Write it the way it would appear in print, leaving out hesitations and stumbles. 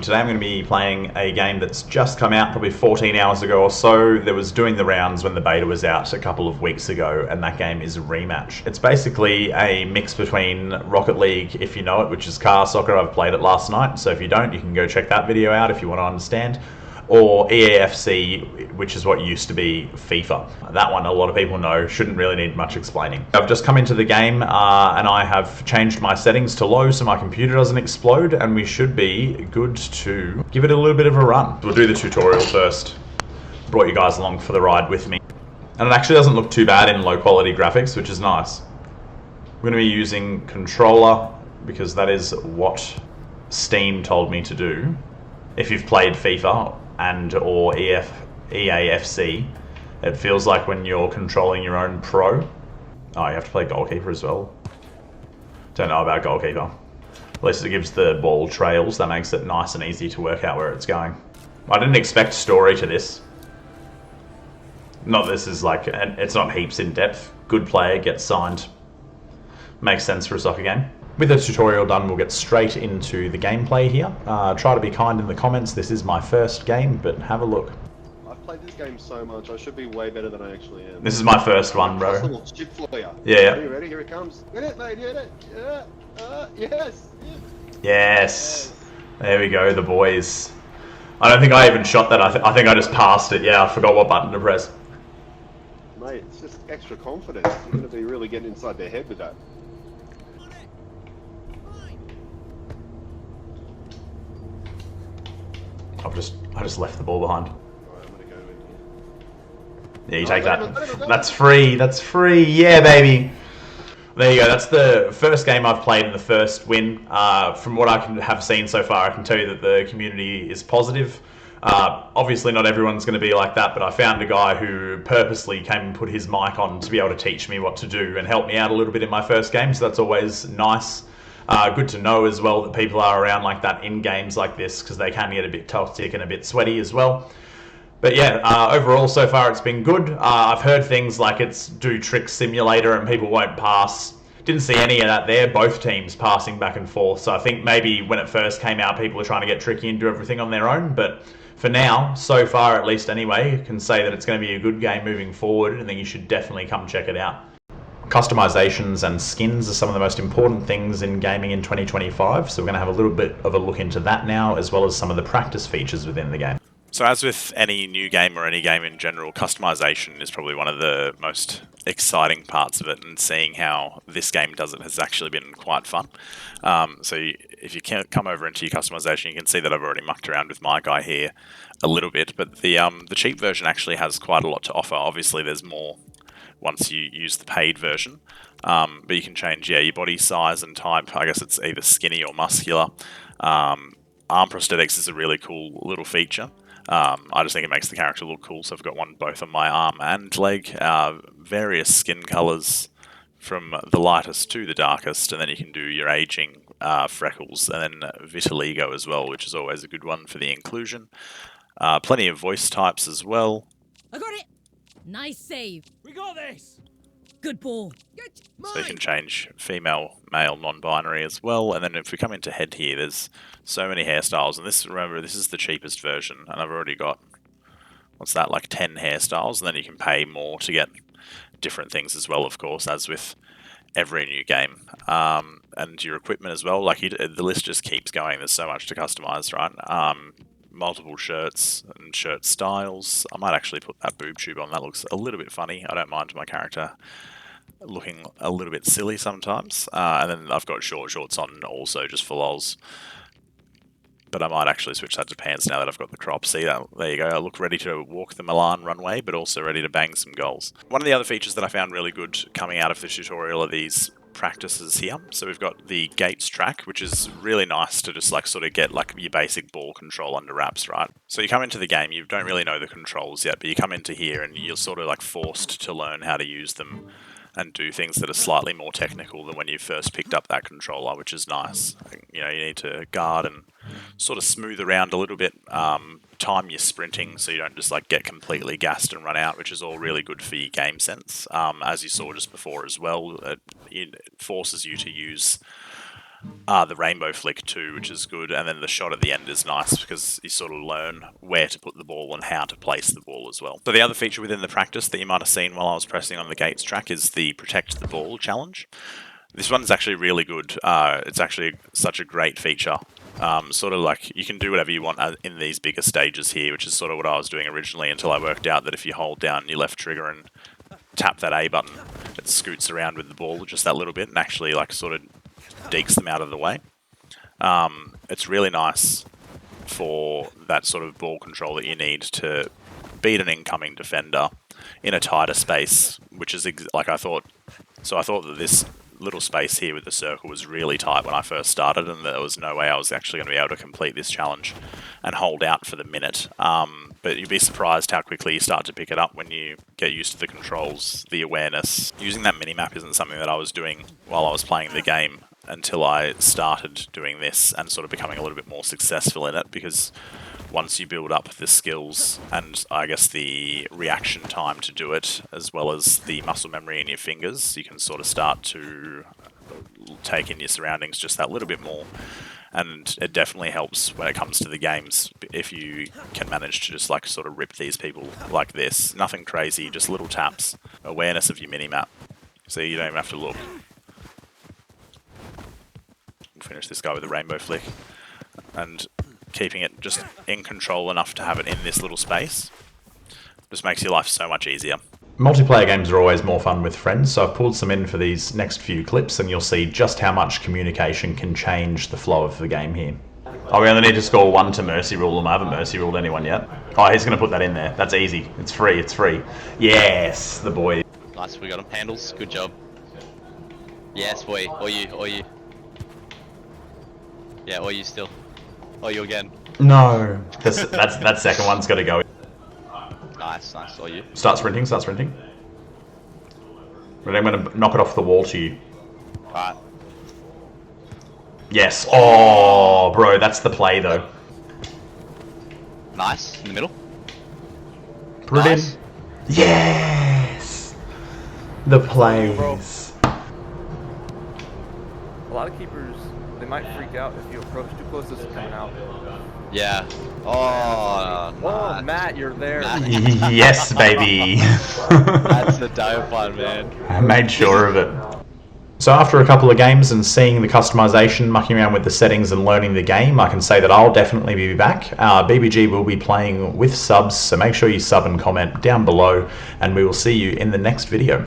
Today I'm going to be playing a game that's just come out probably 14 hours ago or so. That was doing the rounds when the beta was out a couple of weeks ago, and that game is Rematch. It's basically a mix between Rocket League, if you know it, which is car soccer. I've played it last night, so if you don't, you can go check that video out if you want to understand. Or EAFC, which is what used to be FIFA. That one a lot of people know, shouldn't really need much explaining. I've just come into the game and I have changed my settings to low so my computer doesn't explode, and we should be good to give it a little bit of a run. We'll do the tutorial first. Brought you guys along for the ride with me. And it actually doesn't look too bad in low quality graphics, which is nice. We're going to be using controller because that is what Steam told me to do. If you've played FIFA and or EAFC, it feels like when you're controlling your own pro. Oh, you have to play goalkeeper as well. Don't know about goalkeeper. At least it gives the ball trails. That makes it nice and easy to work out where it's going. I didn't expect story to this. Not this is like, it's not heaps in depth. Good player gets signed. Makes sense for a soccer game. With the tutorial done, we'll get straight into the gameplay here. Try to be kind in the comments. This is my first game, but have a look. I've played this game so much, I should be way better than I actually am. This is my first one, bro. Little chip for you. Yeah. Ready? Here it comes. Get it, mate, get it. Yeah. Yes. Yes. There we go, the boys. I don't think I even shot that. I think I just passed it. Yeah, I forgot what button to press. Mate, it's just extra confidence. You're going to be really getting inside their head with that. I just left the ball behind. Alright, I'm going to go in here. Yeah, you take that. That's free. That's free. Yeah, baby. There you go. That's the first game I've played in the first win. From what I have seen so far, I can tell you that the community is positive. Obviously, not everyone's going to be like that, but I found a guy who purposely came and put his mic on to be able to teach me what to do and help me out a little bit in my first game, so that's always nice. Good to know as well that people are around like that in games like this, because they can get a bit toxic and a bit sweaty as well. But yeah, overall so far it's been good. I've heard things like it's do trick simulator and people won't pass. Didn't see any of that there, both teams passing back and forth. So I think maybe when it first came out, people were trying to get tricky and do everything on their own. But for now, so far at least anyway, you can say that it's going to be a good game moving forward, and then you should definitely come check it out. Customizations and skins are some of the most important things in gaming in 2025, so we're going to have a little bit of a look into that now, as well as some of the practice features within the game. So as with any new game or any game in general, customization is probably one of the most exciting parts of it, and seeing how this game does it has actually been quite fun. If you can come over into your customization, you can see that I've already mucked around with my guy here a little bit, but the cheap version actually has quite a lot to offer. Obviously there's more once you use the paid version, but you can change your body size and type. I guess it's either skinny or muscular. Arm prosthetics is a really cool little feature. I just think it makes the character look cool, so I've got one both on my arm and leg. Various skin colours from the lightest to the darkest, and then you can do your aging, freckles, and then vitiligo as well, which is always a good one for the inclusion. Plenty of voice types as well. I got it! Nice save. We got this! Good ball. Good. So you can change female, male, non-binary as well. And then if we come into head here, there's so many hairstyles. And this, remember, this is the cheapest version. And I've already got, what's that, like 10 hairstyles. And then you can pay more to get different things as well, of course, as with every new game. And your equipment as well. Like the list just keeps going. There's so much to customize, right? Multiple shirts and shirt styles. I might actually put that boob tube on. That looks a little bit funny. I don't mind my character looking a little bit silly sometimes. And then I've got short shorts on also just for lols. But I might actually switch that to pants now that I've got the crop. See, there you go. I look ready to walk the Milan runway, but also ready to bang some goals. One of the other features that I found really good coming out of the tutorial are these practices here. So we've got the gates track, which is really nice to just like sort of get like your basic ball control under wraps, right? So you come into the game, you don't really know the controls yet, but you come into here and you're sort of like forced to learn how to use them and do things that are slightly more technical than when you first picked up that controller, which is nice. You know, you need to guard and sort of smooth around a little bit, time your sprinting so you don't just like get completely gassed and run out, which is all really good for your game sense. As you saw just before as well, it forces you to use the rainbow flick too, which is good, and then the shot at the end is nice because you sort of learn where to put the ball and how to place the ball as well. So the other feature within the practice that you might have seen while I was pressing on the gates track is the protect the ball challenge. This one's actually really good. It's actually such a great feature. Sort of like you can do whatever you want in these bigger stages here, which is sort of what I was doing originally until I worked out that if you hold down your left trigger and tap that A button, it scoots around with the ball just that little bit and actually like sort of dekes them out of the way. It's really nice for that sort of ball control that you need to beat an incoming defender in a tighter space, which is like I thought. So I thought that this little space here with the circle was really tight when I first started, and there was no way I was actually going to be able to complete this challenge and hold out for the minute. But you'd be surprised how quickly you start to pick it up when you get used to the controls, the awareness. Using that minimap isn't something that I was doing while I was playing the game until I started doing this and sort of becoming a little bit more successful in it, because once you build up the skills and I guess the reaction time to do it, as well as the muscle memory in your fingers, you can sort of start to take in your surroundings just that little bit more. And it definitely helps when it comes to the games if you can manage to just like sort of rip these people like this. Nothing crazy, just little taps. Awareness of your minimap, so you don't even have to look. Finish this guy with a rainbow flick. And keeping it just in control enough to have it in this little space just makes your life so much easier. Multiplayer games are always more fun with friends, so I've pulled some in for these next few clips and you'll see just how much communication can change the flow of the game here. Oh, we only need to score one to mercy rule them. I haven't mercy ruled anyone yet. Oh, he's going to put that in there. That's easy. It's free. It's free. Yes, the boy. Nice, we got him. Handles, good job. Yes, boy. Or you. Yeah, or you still. Or you again. No. That second one's got to go. Nice, or you. Start sprinting. But I'm going to knock it off the wall to you. Alright. Yes. Oh, bro, that's the play, though. Nice, in the middle. Put it in. Yes! The plays. A lot of keepers, they might freak out if you approach too close. This is coming out. Yeah. Oh, Oh, Matt, you're there. Yes, baby. That's the dope one, man. I made sure of it. So after a couple of games and seeing the customization, mucking around with the settings and learning the game, I can say that I'll definitely be back. BBG will be playing with subs, so make sure you sub and comment down below, and we will see you in the next video.